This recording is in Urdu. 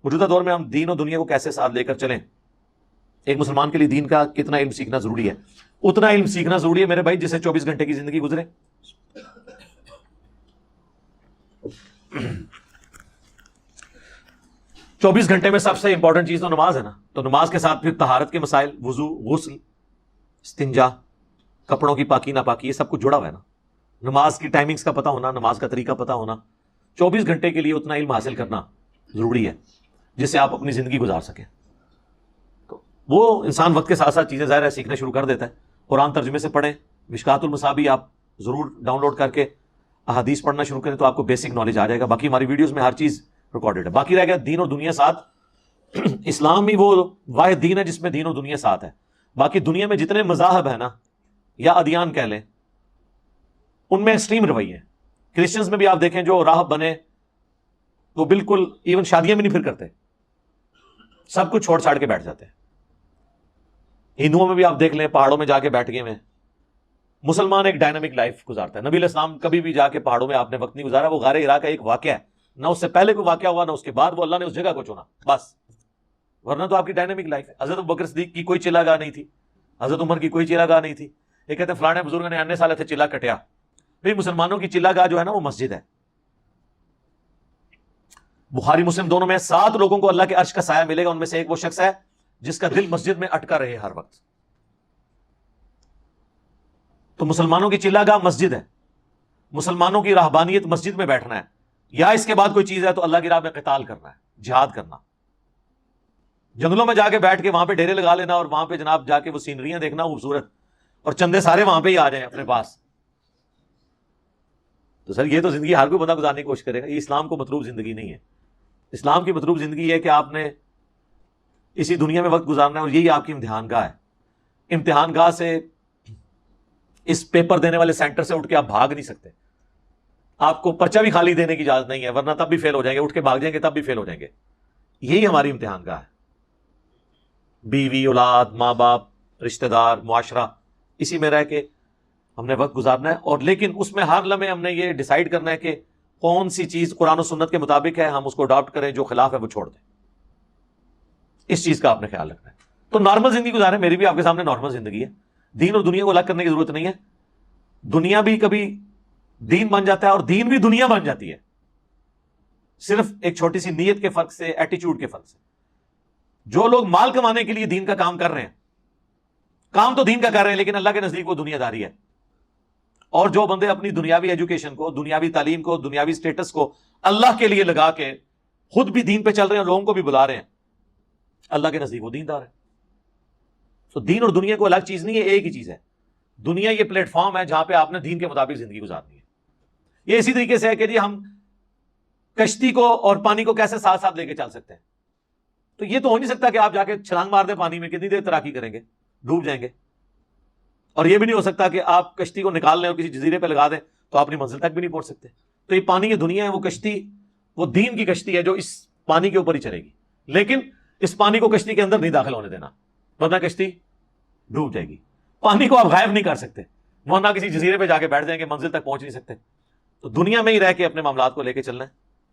موجودہ دور میں ہم دین اور دنیا کو کیسے ساتھ لے کر چلیں. ایک مسلمان کے لیے دین کا کتنا علم سیکھنا ضروری ہے؟ اتنا علم سیکھنا ضروری ہے میرے بھائی جسے 24 گھنٹے کی زندگی گزرے. 24 گھنٹے میں سب سے امپورٹنٹ چیز تو نماز ہے نا. تو نماز کے ساتھ پھر طہارت کے مسائل، وضو، غسل، استنجا، کپڑوں کی پاکی ناپاکی، یہ سب کچھ جڑا ہوا ہے نا. نماز کی ٹائمنگز کا پتہ ہونا، نماز کا طریقہ پتہ ہونا، 24 گھنٹے کے لیے اتنا علم حاصل کرنا ضروری ہے جس سے آپ اپنی زندگی گزار سکیں. تو وہ انسان وقت کے ساتھ ساتھ چیزیں ظاہر ہے سیکھنا شروع کر دیتا ہے. قرآن ترجمے سے پڑھیں، مشکات المصابیح آپ ضرور ڈاؤن لوڈ کر کے احادیث پڑھنا شروع کریں تو آپ کو بیسک نالج آ جائے گا. باقی ہماری ویڈیوز میں ہر چیز ریکارڈڈ ہے. باقی رہ گیا دین اور دنیا ساتھ. اسلام ہی وہ واحد دین ہے جس میں دین اور دنیا ساتھ ہے. باقی دنیا میں جتنے مذاہب ہیں نا یا ادیان کہہ لیں، ان میں ایکسٹریم رویے ہیں. کرسچنز میں بھی آپ دیکھیں جو راہب بنے وہ بالکل ایون شادیاں بھی نہیں پھر کرتے، سب کچھ چھوڑ چھاڑ کے بیٹھ جاتے ہیں. ہندوؤں میں بھی آپ دیکھ لیں پہاڑوں میں جا کے بیٹھ گئے ہیں. مسلمان ایک ڈائنامک لائف گزارتا ہے. نبی علیہ السلام کبھی بھی جا کے پہاڑوں میں آپ نے وقت نہیں گزارا. وہ غار ہرا کا ایک واقعہ ہے، نہ اس سے پہلے کوئی واقعہ ہوا نہ اس کے بعد. وہ اللہ نے اس جگہ کو چنا بس، ورنہ تو آپ کی ڈائنامک لائف ہے. حضرت ابوبکر صدیق کی کوئی چلا گاہ نہیں تھی، حضرت عمر کی کوئی چلا گاہ نہیں تھی. یہ کہتے ہیں فلانے بزرگ نے 9 سال تھے چلا کٹیا. بھئی مسلمانوں کی چلا گاہ جو ہے نا وہ مسجد ہے. بخاری مسلم دونوں میں 7 لوگوں کو اللہ کے عرش کا سایہ ملے گا. ان میں سے ایک وہ شخص ہے جس کا دل مسجد میں اٹکا رہے ہر وقت. تو مسلمانوں کی چلا گاہ مسجد ہے. مسلمانوں کی رہبانیت مسجد میں بیٹھنا ہے، یا اس کے بعد کوئی چیز ہے تو اللہ کی راہ میں قتال کرنا ہے، جہاد کرنا. جنگلوں میں جا کے بیٹھ کے وہاں پہ ڈیرے لگا لینا اور وہاں پہ جناب جا کے وہ سینریاں دیکھنا خوبصورت، اور چندے سارے وہاں پہ ہی آ جائیں اپنے پاس، تو سر یہ تو زندگی ہر کوئی بندہ گزارنے کی کوشش کرے گا. یہ اسلام کو مطلوب زندگی نہیں ہے. اسلام کی مطلوب زندگی ہے کہ آپ نے اسی دنیا میں وقت گزارنا ہے اور یہی آپ کی امتحان گاہ ہے. امتحان گاہ سے، اس پیپر دینے والے سینٹر سے اٹھ کے آپ بھاگ نہیں سکتے. آپ کو پرچہ بھی خالی دینے کی اجازت نہیں ہے، ورنہ تب بھی فیل ہو جائیں گے. اٹھ کے بھاگ جائیں گے تب بھی فیل ہو جائیں گے. یہی ہماری امتحان گاہ ہے. بیوی، اولاد، ماں باپ، رشتہ دار، معاشرہ، اسی میں رہ کے ہم نے وقت گزارنا ہے. اور لیکن اس میں ہر لمحے ہم نے یہ ڈیسائیڈ کرنا ہے کہ کون سی چیز قرآن و سنت کے مطابق ہے ہم اس کو اڈاپٹ کریں، جو خلاف ہے وہ چھوڑ دیں. اس چیز کا آپ نے خیال رکھنا ہے. تو نارمل زندگی گزاریں. میری بھی آپ کے سامنے نارمل زندگی ہے. دین اور دنیا کو الگ کرنے کی ضرورت نہیں ہے. دنیا بھی کبھی دین بن جاتا ہے اور دین بھی دنیا بن جاتی ہے، صرف ایک چھوٹی سی نیت کے فرق سے، ایٹیچیوڈ کے فرق سے. جو لوگ مال کمانے کے لیے دین کا کام کر رہے ہیں، کام تو دین کا کر رہے ہیں لیکن اللہ کے نزدیک وہ دنیا داری ہے. اور جو بندے اپنی دنیاوی ایجوکیشن کو، دنیاوی تعلیم کو، دنیاوی سٹیٹس کو اللہ کے لیے لگا کے خود بھی دین پہ چل رہے ہیں اور لوگوں کو بھی بلا رہے ہیں، اللہ کے نزدیک وہ دیندار ہے. تو دین اور دنیا کو الگ چیز نہیں ہے، ایک ہی چیز ہے. دنیا یہ پلیٹ فارم ہے جہاں پہ آپ نے دین کے مطابق زندگی گزارنی ہے. یہ اسی طریقے سے ہے کہ جی ہم کشتی کو اور پانی کو کیسے ساتھ ساتھ لے کے چل سکتے ہیں. تو یہ تو ہو نہیں سکتا کہ آپ جا کے چھلانگ مار دیں پانی میں، کتنی دیر تیراکی کریں گے، ڈوب جائیں گے. اور یہ بھی نہیں ہو سکتا کہ آپ کشتی کو نکال لیں اور کسی جزیرے پہ لگا دیں تو آپ اپنی منزل تک بھی نہیں پہنچ سکتے. تو یہ پانی کی دنیا ہے، وہ کشتی، وہ دین کی کشتی ہے جو اس پانی کے اوپر ہی چلے گی. لیکن اس پانی کو کشتی کے اندر نہیں داخل ہونے دینا، ورنہ کشتی ڈوب جائے گی. پانی کو آپ غائب نہیں کر سکتے، ورنہ کسی جزیرے پہ جا کے بیٹھ جائیں گے، منزل تک پہنچ نہیں سکتے. تو دنیا میں ہی رہ کے اپنے معاملات کو لے کے چلنا ہے.